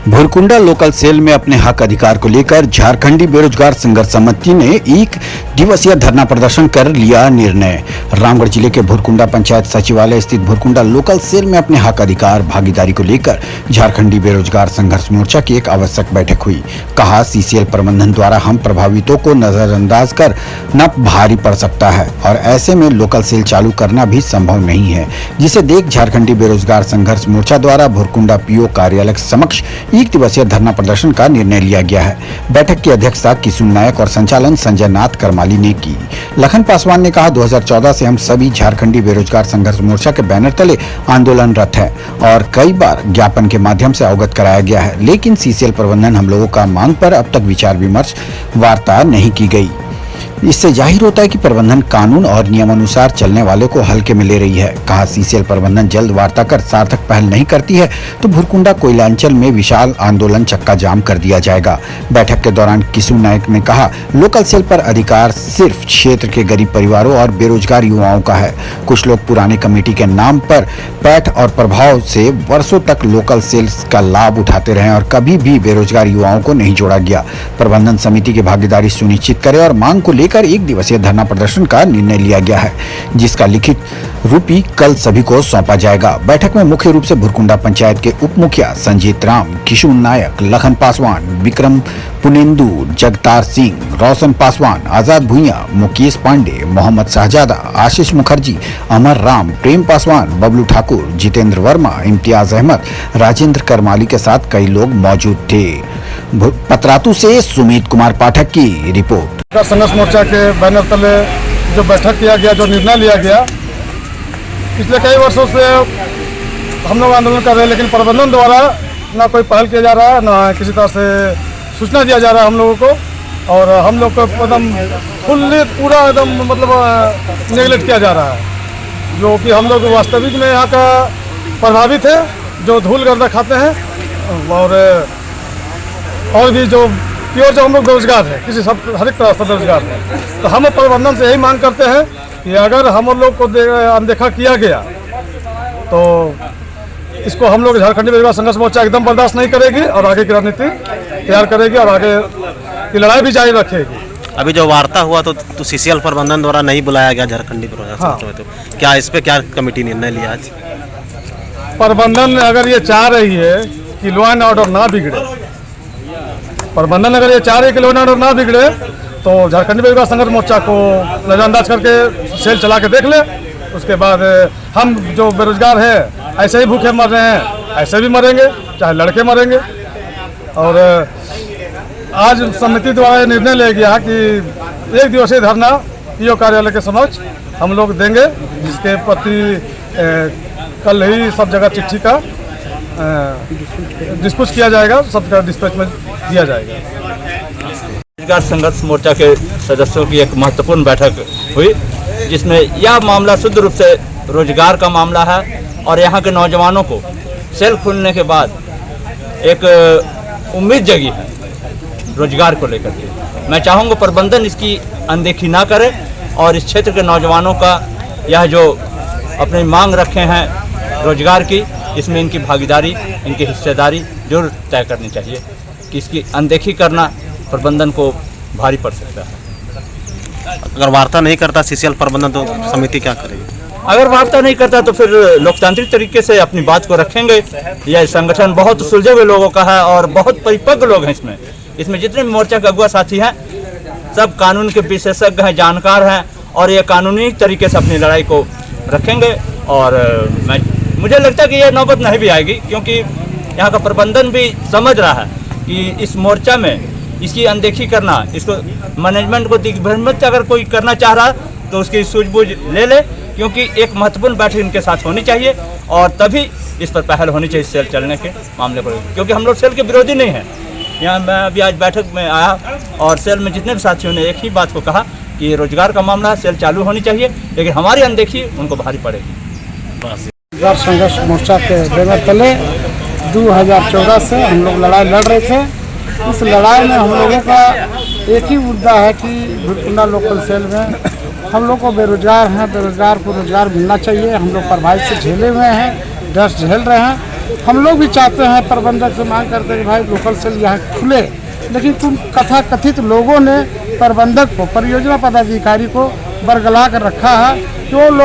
Bhurkunda local cell में अपने हक अधिकार को लेकर झारखंडी बेरोजगार संघर्ष समिति ने एक दिवसीय धरना प्रदर्शन कर लिया निर्णय। रामगढ़ जिले के भुरकुंडा पंचायत सचिवालय स्थित भुरकुंडा लोकल सेल में अपने हक अधिकार भागीदारी को लेकर झारखंडी बेरोजगार संघर्ष मोर्चा की एक आवश्यक बैठक हुई। कहा, सीसीएल प्रबंधन द्वारा हम प्रभावितों को नजरअंदाज कर न भारी पड़ सकता है और ऐसे में लोकल सेल चालू करना भी संभव नहीं है, जिसे देख झारखंडी बेरोजगार संघर्ष मोर्चा द्वारा भुरकुंडा पीओ कार्यालय समक्ष एक दिवसीय धरना प्रदर्शन का निर्णय लिया गया है। बैठक की अध्यक्षता किशुन नायक और संचालन संजय नाथ करमाली ने की। लखन पासवान ने कहा, 2014 से हम सभी झारखंडी बेरोजगार संघर्ष मोर्चा के बैनर तले आंदोलनरत है और कई बार ज्ञापन के माध्यम से अवगत कराया गया है, लेकिन सीसीएल प्रबंधन हम लोगों का मांग पर अब तक विचार विमर्श वार्ता नहीं की गई। इससे जाहिर होता है कि प्रबंधन कानून और नियमानुसार चलने वाले को हल्के में ले रही है। कहा, सीसीएल प्रबंधन जल्द वार्ता कर सार्थक पहल नहीं करती है तो भुरकुंडा कोयलांचल में विशाल आंदोलन चक्का जाम कर दिया जाएगा। बैठक के दौरान किशुन नायक ने कहा, लोकल सेल पर अधिकार सिर्फ क्षेत्र के गरीब परिवारों और बेरोजगार युवाओं का है। कुछ लोग पुरानी कमेटी के नाम पर पैठ और प्रभाव से वर्षों तक लोकल सेल्स का लाभ उठाते रहे और कभी भी बेरोजगार युवाओं को नहीं जोड़ा गया। प्रबंधन समिति की भागीदारी सुनिश्चित करे और मांग को लेकर एक दिवसीय धरना प्रदर्शन का निर्णय लिया गया है, जिसका लिखित रूपी कल सभी को सौंपा जाएगा। बैठक में मुख्य रूप से भुरकुंडा पंचायत के उप मुखिया संजीत राम, किशुन नायक, लखन पासवान, विक्रम पुनेंदु, जगतार सिंह, रोशन पासवान, आजाद भुइया, मुकेश पांडे, मोहम्मद शाहजादा, आशीष मुखर्जी, अमर राम, प्रेम पासवान, बबलू ठाकुर, जितेंद्र वर्मा, इम्तियाज अहमद, राजेंद्र करमाली के साथ कई लोग मौजूद थे। पतरातू से सुमित कुमार पाठक की रिपोर्ट। संघर्ष मोर्चा के बैनर तले जो बैठक किया गया, जो निर्णय लिया गया, पिछले कई वर्षों से हम लोग आंदोलन कर रहे हैं, लेकिन प्रबंधन द्वारा ना कोई पहल किया जा रहा है, ना किसी तरह से सूचना दिया जा रहा है हम लोगों को, और हम लोग को एकदम फुल्ली पूरा एकदम नेगलेक्ट किया जा रहा है, जो कि हम लोग वास्तविक में यहाँ का प्रभावित है, जो धूल गर्दा खाते हैं और भी जो प्योर जो हम लोग बेरोजगार है, किसी सब हर एक तरह से बेरोजगार है। तो हम प्रबंधन से यही मांग करते हैं कि अगर हम लोग को अनदेखा किया गया तो इसको हम लोग झारखंडी बेरोजगार संघर्ष मोर्चा एकदम बर्दाश्त नहीं करेगी और आगे की रणनीति तैयार करेगी और आगे की लड़ाई भी जारी रखेगी। अभी जो वार्ता हुआ तो सीसीएल प्रबंधन द्वारा नहीं बुलाया गया झारखंडी बेरोजगार संघर्ष में, तो क्या इस पे क्या कमेटी निर्णय लिया आज? प्रबंधन अगर ये चाह रही है कि लॉ एंड ऑर्डर ना बिगड़े, प्रबंधन अगर ये चाह रहे कि लॉ एंड ऑर्डर ना बिगड़े तो झारखंडी बेरोजगार संघर्ष मोर्चा को नजरअंदाज करके सेल चला के देख ले। उसके बाद हम जो बेरोजगार हैं ऐसे ही भूखे मर रहे हैं, ऐसे भी मरेंगे, चाहे लड़के मरेंगे। और आज समिति द्वारा निर्णय लिया गया कि एक दिवसीय धरना पीओ कार्यालय के समक्ष हम लोग देंगे, जिसके प्रति कल ही सब जगह चिट्ठी का डिस्पोज किया जाएगा, सबका डिस्पैच में दिया जाएगा। बेरोजगार संघर्ष मोर्चा के सदस्यों की एक महत्वपूर्ण बैठक हुई, जिसमें यह मामला शुद्ध रूप से रोजगार का मामला है और यहाँ के नौजवानों को सेल खुलने के बाद एक उम्मीद जगी है रोजगार को लेकर के। मैं चाहूँगा प्रबंधन इसकी अनदेखी ना करे और इस क्षेत्र के नौजवानों का यह जो अपनी मांग रखे हैं रोजगार की, इसमें इनकी भागीदारी, इनकी हिस्सेदारी जरूर तय करनी चाहिए कि इसकी अनदेखी करना प्रबंधन को भारी पड़ सकता है। अगर वार्ता नहीं करता सीसीएल प्रबंधन तो समिति क्या करेगी? अगर वार्ता नहीं करता तो फिर लोकतांत्रिक तरीके से अपनी बात को रखेंगे। यह संगठन बहुत सुलझे हुए लोगों का है और बहुत परिपक्व लोग हैं इसमें जितने भी मोर्चा के अगुआ साथी हैं सब कानून के विशेषज्ञ हैं, जानकार हैं और ये कानूनी तरीके से अपनी लड़ाई को रखेंगे। और मुझे लगता है कि यह नौबत नहीं भी आएगी, क्योंकि यहाँ का प्रबंधन भी समझ रहा है कि इस मोर्चा में इसकी अनदेखी करना, इसको मैनेजमेंट को दिग्भ्रमित अगर कोई करना चाह रहा तो उसकी सूझबूझ ले, क्योंकि एक महत्वपूर्ण बैठक इनके साथ होनी चाहिए और तभी इस पर पहल होनी चाहिए सेल चलने के मामले पर, क्योंकि हम लोग सेल के विरोधी नहीं हैं। यहाँ मैं अभी आज बैठक में आया और सेल में जितने भी साथियों ने एक ही बात को कहा कि ये रोजगार का मामला है, सेल चालू होनी चाहिए, लेकिन हमारी अनदेखी उनको भारी पड़ेगी। बेरोजगार संघर्ष मोर्चा के बैनर तले 2014 से हम लोग लड़ाई लड़ रहे थे। इस लड़ाई में हम लोगों का एक ही मुद्दा है कि भुरकुंडा लोकल सेल में हम लोग को बेरोजगार हैं, बेरोजगार को रोजगार मिलना चाहिए। हम लोग प्रभावित से झेले हुए हैं, डस्ट झेल रहे हैं हम लोग भी चाहते हैं, प्रबंधक से मांग करते हैं कि भाई लोकल सेल यहाँ खुले, लेकिन तुम कथित लोगों ने प्रबंधक को, परियोजना पदाधिकारी को बरगला कर रखा है कि वो लोग